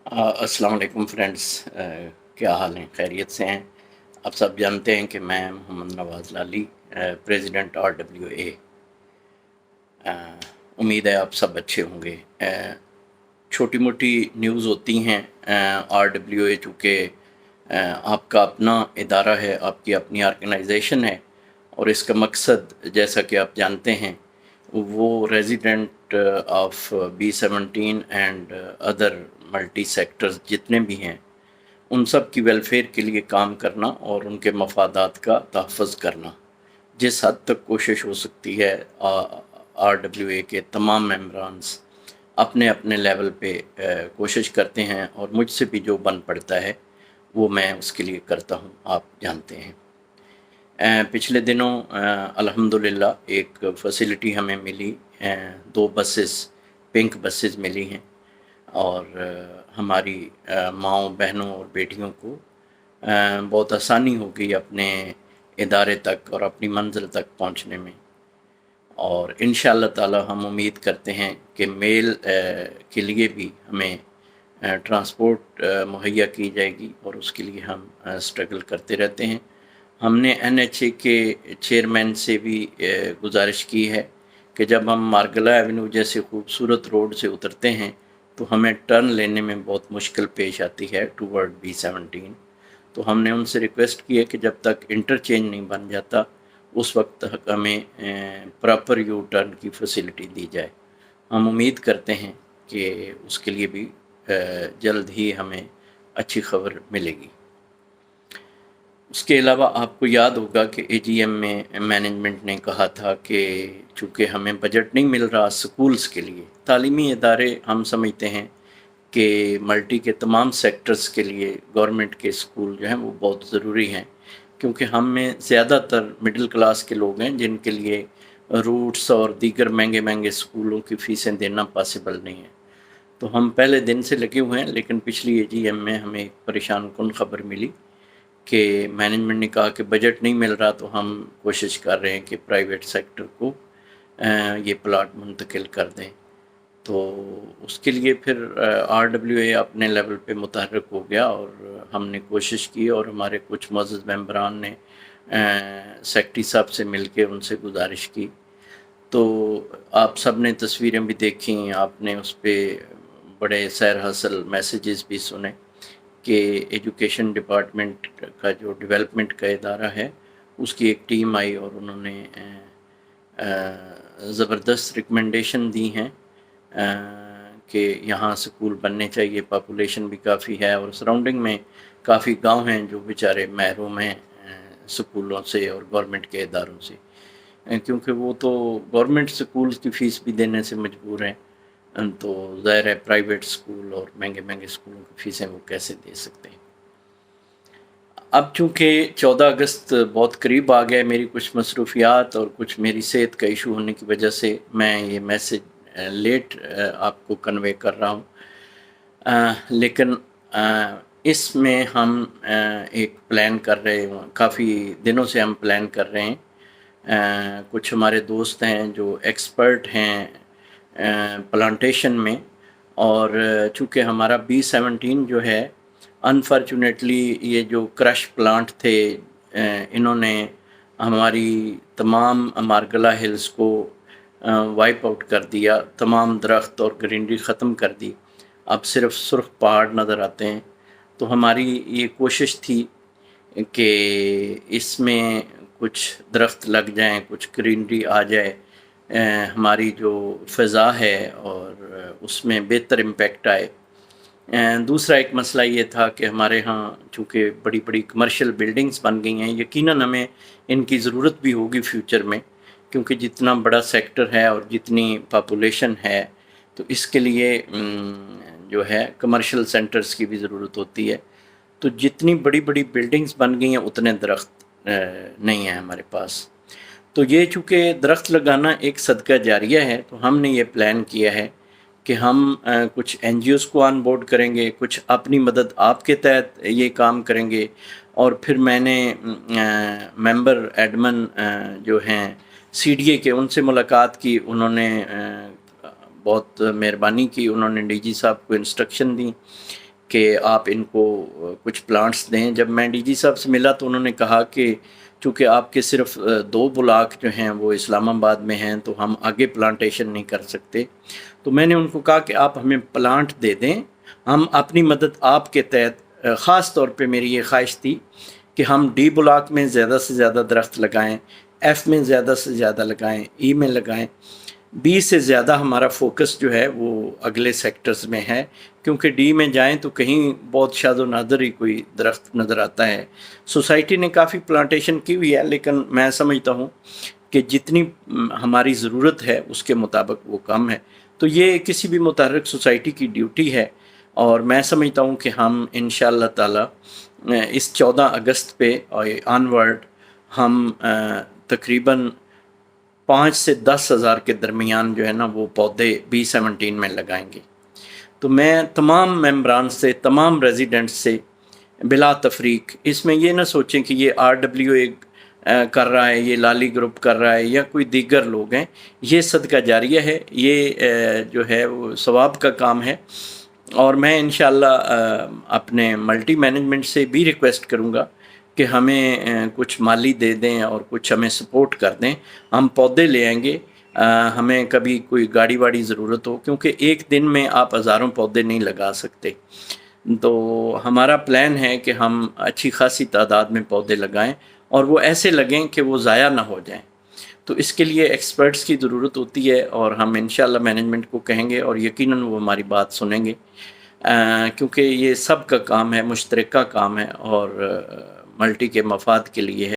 अस्सलाम वालेकुम फ्रेंड्स। क्या हाल हैं? खैरियत से हैं? आप सब जानते हैं कि मैं मोहम्मद नवाज़ लाली प्रेसिडेंट RWA। अ, उम्मीद है आप सब अच्छे होंगे। छोटी मोटी न्यूज़ होती हैं। RWA चूँकि आपका अपना इदारा है, आपकी अपनी ऑर्गेनाइजेशन है और इसका मकसद जैसा कि आप जानते हैं वो resident of B17 and other multi sectors जितने भी हैं उन सब की वेलफेयर के लिए काम करना और उनके मफादात का तहफ़्फ़ुज़ करना। जिस हद तक कोशिश हो सकती है RWA के तमाम मेंबरान्स अपने अपने लेवल पे कोशिश करते हैं और मुझसे भी जो बन पड़ता है वो मैं उसके लिए करता हूँ, आप जानते हैं। पिछले दिनों अल्हम्दुलिल्लाह एक फैसिलिटी हमें मिली। 2 बसेस, पिंक बसेस मिली हैं और हमारी माँओं, बहनों और बेटियों को बहुत आसानी हो गई अपने इदारे तक और अपनी मंज़िल तक पहुँचने में। और इंशाअल्लाह ताला हम उम्मीद करते हैं कि मेल के लिए भी हमें ट्रांसपोर्ट मुहैया की जाएगी और उसके लिए हम स्ट्रगल करते रहते हैं। हमने NHA के चेयरमैन से भी गुजारिश की है कि जब हम मार्गला एवेन्यू जैसे खूबसूरत रोड से उतरते हैं तो हमें टर्न लेने में बहुत मुश्किल पेश आती है टूवर्ड B17। तो हमने उनसे रिक्वेस्ट की है कि जब तक इंटरचेंज नहीं बन जाता उस वक्त तक हमें प्रॉपर यू टर्न की फैसिलिटी दी जाए। हम उम्मीद करते हैं कि उसके लिए भी जल्द ही हमें अच्छी खबर मिलेगी। उसके अलावा आपको याद होगा कि AGM में मैनेजमेंट ने कहा था कि चूँकि हमें बजट नहीं मिल रहा स्कूल्स के लिए, तालीमी इदारे हम समझते हैं कि मल्टी के तमाम सेक्टर्स के लिए गवर्नमेंट के स्कूल जो हैं वो बहुत ज़रूरी हैं, क्योंकि हम में ज़्यादातर मिडिल क्लास के लोग हैं जिनके लिए रूट्स और दीगर महंगे स्कूलों की फ़ीसें देना पॉसिबल नहीं है। तो हम पहले दिन से लगे हुए हैं, लेकिन पिछली AGM में हमें एक परेशान कुन खबर मिली कि मैनेजमेंट ने कहा कि बजट नहीं मिल रहा, तो हम कोशिश कर रहे हैं कि प्राइवेट सेक्टर को ये प्लाट मुंतकिल कर दें। तो उसके लिए फिर RWA अपने लेवल पे मुतहर्रिक हो गया और हमने कोशिश की और हमारे कुछ मुअज़्ज़ज़ मेंबरान ने सेक्रेटरी साहब से मिलके उनसे गुजारिश की। तो आप सब ने तस्वीरें भी देखी, आपने उस पे बड़े सैर हासिल मैसेजेस भी सुने कि एजुकेशन डिपार्टमेंट का जो डेवलपमेंट का इदारा है उसकी एक टीम आई और उन्होंने ज़बरदस्त रिकमेंडेशन दी हैं कि यहाँ स्कूल बनने चाहिए। पॉपुलेशन भी काफ़ी है और सराउंडिंग में काफ़ी गांव हैं जो बेचारे महरूम हैं स्कूलों से और गवर्नमेंट के इदारों से, क्योंकि वो तो गवर्नमेंट स्कूल्स की फ़ीस भी देने से मजबूर हैं। तो ज़ाहिर है प्राइवेट स्कूल और महंगे स्कूलों की फ़ीसें वो कैसे दे सकते हैं। अब चूँकि 14 अगस्त बहुत करीब आ गया है, मेरी कुछ मसरूफियात और कुछ मेरी सेहत का इशू होने की वजह से मैं ये मैसेज लेट आपको कन्वे कर रहा हूँ। लेकिन इसमें हम एक प्लान कर रहे हैं, काफ़ी दिनों से हम प्लान कर रहे हैं। कुछ हमारे दोस्त हैं जो एक्सपर्ट हैं प्लांटेशन में, और चूँकि हमारा B17 जो है अनफॉर्चुनेटली ये जो क्रश प्लांट थे इन्होंने हमारी तमाम मार्गला हिल्स को वाइप आउट कर दिया, तमाम दरख्त और ग्रीनरी ख़त्म कर दी। अब सिर्फ सुर्ख पहाड़ नज़र आते हैं। तो हमारी ये कोशिश थी कि इसमें कुछ दरख्त लग जाएं, कुछ ग्रीनरी आ जाए, हमारी जो फ़ज़ा है और उसमें बेहतर इम्पेक्ट आए। दूसरा एक मसला ये था कि हमारे यहाँ चूँकि बड़ी बड़ी कमर्शियल बिल्डिंग्स बन गई हैं, यकीनन हमें इनकी ज़रूरत भी होगी फ्यूचर में, क्योंकि जितना बड़ा सेक्टर है और जितनी पॉपुलेशन है तो इसके लिए जो है कमर्शियल सेंटर्स की भी ज़रूरत होती है। तो जितनी बड़ी बड़ी बिल्डिंग्स बन गई हैं उतने दरख्त नहीं हैं हमारे पास। तो ये चूँकि दरख्त लगाना एक सदका जारिया है, तो हमने ये प्लान किया है कि हम कुछ NGOs को ऑन बोर्ड करेंगे, कुछ अपनी मदद आपके तहत ये काम करेंगे, और फिर मैंने मेंबर एडमन जो हैं CDA के उनसे मुलाकात की। उन्होंने बहुत मेहरबानी की, उन्होंने DG साहब को इंस्ट्रक्शन दी کہ آپ ان کو کچھ پلانٹس دیں. جب میں ڈی جی صاحب سے ملا تو انہوں نے کہا کہ چونکہ آپ کے صرف 2 بلاک جو ہیں وہ اسلام آباد میں ہیں تو ہم آگے پلانٹیشن نہیں کر سکتے. تو میں نے ان کو کہا کہ آپ ہمیں پلانٹ دے دیں، ہم اپنی مدد آپ کے تحت خاص طور پہ میری یہ خواہش تھی کہ ہم ڈی بلاک میں زیادہ سے زیادہ درخت لگائیں، ایف میں زیادہ سے زیادہ لگائیں، ای میں لگائیں. بی سے زیادہ ہمارا فوکس جو ہے وہ اگلے سیکٹرز میں ہے، کیونکہ ڈی میں جائیں تو کہیں بہت شاذ و نادر ہی کوئی درخت نظر آتا ہے. سوسائٹی نے کافی پلانٹیشن کی ہوئی ہے، لیکن میں سمجھتا ہوں کہ جتنی ہماری ضرورت ہے اس کے مطابق وہ کم ہے. تو یہ کسی بھی متحرک سوسائٹی کی ڈیوٹی ہے، اور میں سمجھتا ہوں کہ ہم انشاءاللہ تعالی اس 14 اگست پہ آن ورڈ ہم تقریباً 5 سے 10 ہزار کے درمیان جو ہے نا وہ پودے B17 میں لگائیں گے. تو میں تمام ممبران سے، تمام ریزیڈنٹ سے بلا تفریق، اس میں یہ نہ سوچیں کہ یہ RWA کر رہا ہے، یہ لالی گروپ کر رہا ہے یا کوئی دیگر لوگ ہیں. یہ صدقہ جاریہ ہے، یہ جو ہے وہ ثواب کا کام ہے. اور میں انشاءاللہ اپنے ملٹی مینجمنٹ سے بھی ریکویسٹ کروں گا کہ ہمیں کچھ مالی دے دیں اور کچھ ہمیں سپورٹ کر دیں. ہم پودے لے آئیں گے، ہمیں کبھی کوئی گاڑی واڑی ضرورت ہو، کیونکہ ایک دن میں آپ ہزاروں پودے نہیں لگا سکتے. تو ہمارا پلان ہے کہ ہم اچھی خاصی تعداد میں پودے لگائیں اور وہ ایسے لگیں کہ وہ ضائع نہ ہو جائیں. تو اس کے لیے ایکسپرٹس کی ضرورت ہوتی ہے، اور ہم انشاءاللہ مینجمنٹ کو کہیں گے اور یقیناً وہ ہماری بات سنیں گے، کیونکہ یہ سب کا کام ہے، مشترکہ کام ہے اور ملٹی کے مفاد کے لیے ہے.